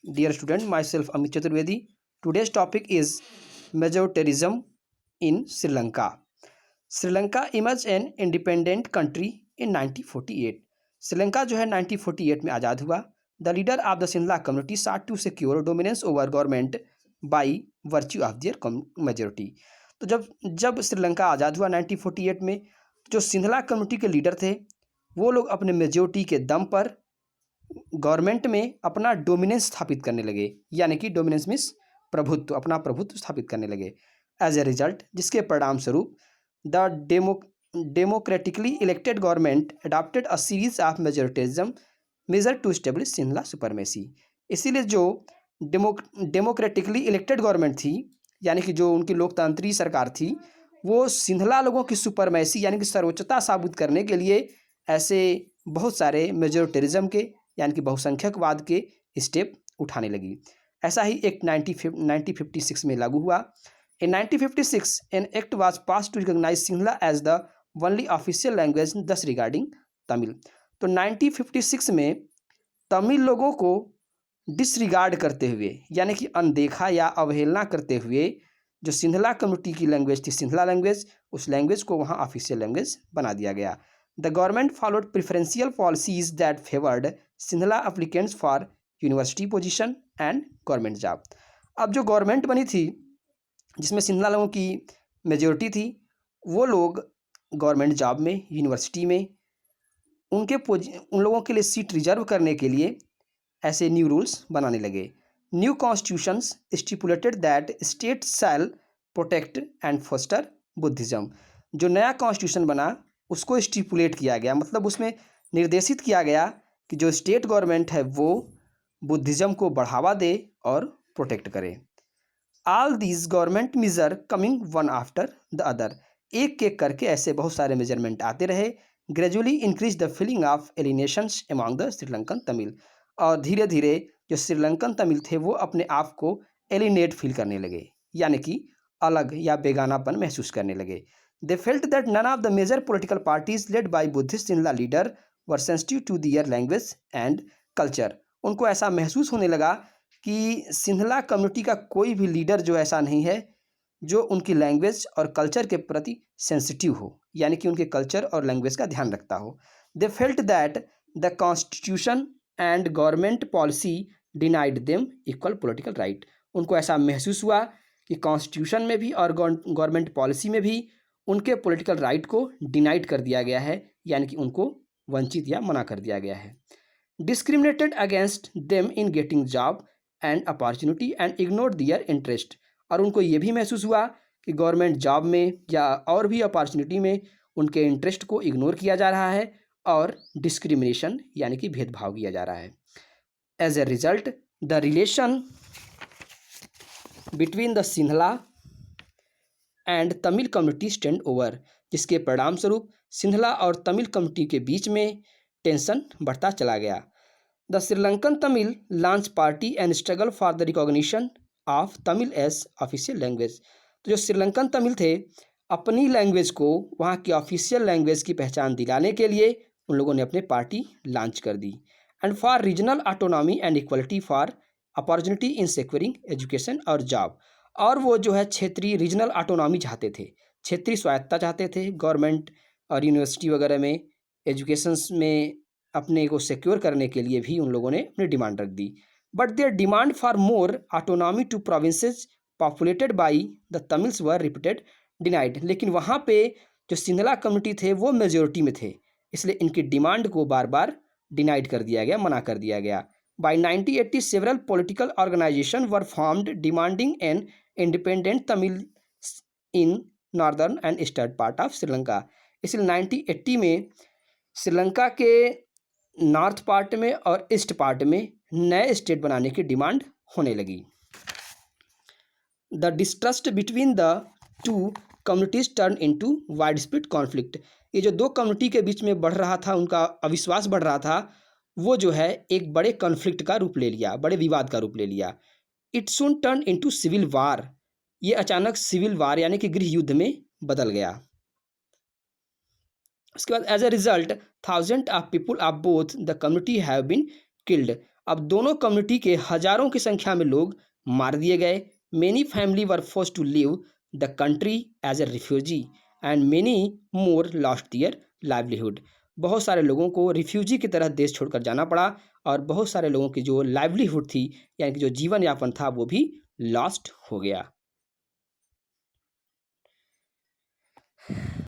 Dear student, myself Amit Chaturvedi. Today's topic is majoritarianism in Sri Lanka. Sri Lanka emerged an independent country in 1948. Sri Lanka जो है 1948 में आज़ाद हुआ. The leader of the Sinhala community sought to secure dominance over government by virtue of their majority. तो जब श्रीलंका आज़ाद हुआ 1948 में, जो Sinhala community के लीडर थे वो लोग अपने मेजोरिटी के दम पर गवर्नमेंट में अपना डोमिनेंस स्थापित करने लगे, यानी कि डोमिनेंस मीन्स प्रभुत्व, अपना प्रभुत्व स्थापित करने लगे. एज ए रिजल्ट, जिसके परिणाम स्वरूप the democratically elected government adopted a series of majoritarian measure to establish Sinhala supremacy. इसीलिए जो डेमोक्रेटिकली इलेक्टेड गवर्नमेंट थी, यानी कि जो उनकी लोकतांत्रिक सरकार थी, वो सिंहला लोगों की सुपरमेसी यानी कि सर्वोच्चता साबित करने के लिए ऐसे बहुत सारे मेजोरिटेरिज्म के यानी कि बहुसंख्यकवाद के स्टेप उठाने लगी. ऐसा ही एक्ट 1956 में लागू हुआ. In 1956 an act was pass to recognize Sinhala as the only official language disregarding Tamil. तो 1956 में तमिल लोगों को डिसरिगार्ड करते हुए यानी कि अनदेखा या अवहेलना करते हुए जो सिंहला कम्युनिटी की लैंग्वेज थी सिंहला लैंग्वेज, उस लैंग्वेज को वहाँ ऑफिशियल लैंग्वेज बना दिया गया. The government followed preferential policies that favored Sinhala applicants for university position and government job. अब जो गवर्नमेंट बनी थी जिसमें सिंहला लोगों की मेजोरिटी थी, वो लोग गवर्नमेंट जॉब में, यूनिवर्सिटी में उन लोगों के लिए सीट रिजर्व करने के लिए ऐसे न्यू रूल्स बनाने लगे. New constitutions stipulated that state shall protect and foster Buddhism. जो नया कॉन्स्टिट्यूशन बना उसको स्टिपुलेट किया गया, मतलब उसमें निर्देशित किया गया कि जो स्टेट गवर्नमेंट है वो बुद्धिज्म को बढ़ावा दे और प्रोटेक्ट करे. All these government measure coming one after the other, एक एक करके ऐसे बहुत सारे मेजरमेंट आते रहे. Gradually increase the feeling of alienations among the Sri Lankan Tamil, और धीरे धीरे जो श्रीलंकन तमिल थे वो अपने आप को एलिनेट फील करने लगे, यानी कि अलग या बेगानापन महसूस करने लगे. They felt that none of the major political parties led by Buddhist Sinhala leader were sensitive to their language and culture. उनको ऐसा महसूस होने लगा कि सिंहला कम्युनिटी का कोई भी लीडर जो ऐसा नहीं है जो उनकी लैंग्वेज और कल्चर के प्रति सेंसिटिव हो, यानी कि उनके कल्चर और लैंग्वेज का ध्यान रखता हो. They felt that the constitution and government policy denied them equal political right. उनको ऐसा महसूस हुआ कि कॉन्स्टिट्यूशन में भी और गवर्नमेंट पॉलिसी में भी उनके पॉलिटिकल राइट को डिनाइड कर दिया गया है, यानी कि उनको वंचित या मना कर दिया गया है. Discriminated against them in getting job and opportunity and ignored their interest. और उनको ये भी महसूस हुआ कि गवर्नमेंट जॉब में या और भी अपॉर्चुनिटी में उनके इंटरेस्ट को इग्नोर किया जा रहा है और डिस्क्रिमिनेशन यानी कि भेदभाव किया जा रहा है. As a result the relation between the Sinhala and Tamil community stand over, जिसके परिणाम स्वरूप सिंहला और तमिल कम्युनिटी के बीच में टेंशन बढ़ता चला गया. The Sri Lankan Tamil launch party and struggle for the recognition of Tamil as official language. तो जो श्रीलंकन तमिल थे अपनी लैंग्वेज को वहाँ की ऑफिशियल लैंग्वेज की पहचान दिलाने के लिए उन लोगों ने अपने पार्टी लॉन्च कर दी. And for regional autonomy and equality for opportunity in securing education और जॉब. और वो जो है क्षेत्रीय रीजनल ऑटोनॉमी चाहते थे, क्षेत्रीय स्वायत्ता चाहते थे गवर्नमेंट और यूनिवर्सिटी वगैरह में एजुकेशंस में अपने को सिक्योर करने के लिए भी उन लोगों ने अपनी डिमांड रख दी. But their demand for more autonomy to provinces populated by the Tamils were repeated denied. लेकिन वहाँ पे जो सिंहला कम्युनिटी थे वो मेजोरिटी में थे, इसलिए इनकी डिमांड को बार बार डिनाइड कर दिया गया, मना कर दिया गया. By 1980, several political organizations were formed demanding an independent Tamil in northern and eastern part of Sri Lanka. इसलिए 1980 में श्रीलंका के नॉर्थ पार्ट में और ईस्ट पार्ट में नए स्टेट बनाने की डिमांड होने लगी. The distrust between the two communities turn into wide spread conflict. ये जो दो कम्युनिटी के बीच में बढ़ रहा था, उनका अविश्वास बढ़ रहा था, वो जो है एक बड़े कॉन्फ्लिक्ट का रूप ले लिया, बड़े विवाद का रूप ले लिया. It soon turn into civil war. ये अचानक सिविल वार यानी कि गृह युद्ध में बदल गया. उसके बाद as a result thousand of people of both the community have been killed. अब दोनों कम्युनिटी के हजारों की संख्या में लोग मार दिए गए। Many family were forced to leave the country as a refugee and many more lost their livelihood. बहुत सारे लोगों को रिफ्यूजी की तरह देश छोड़कर जाना पड़ा और बहुत सारे लोगों की जो लाइवलीहुड थी, यानी कि जो जीवन यापन था, वो भी लॉस्ट हो गया।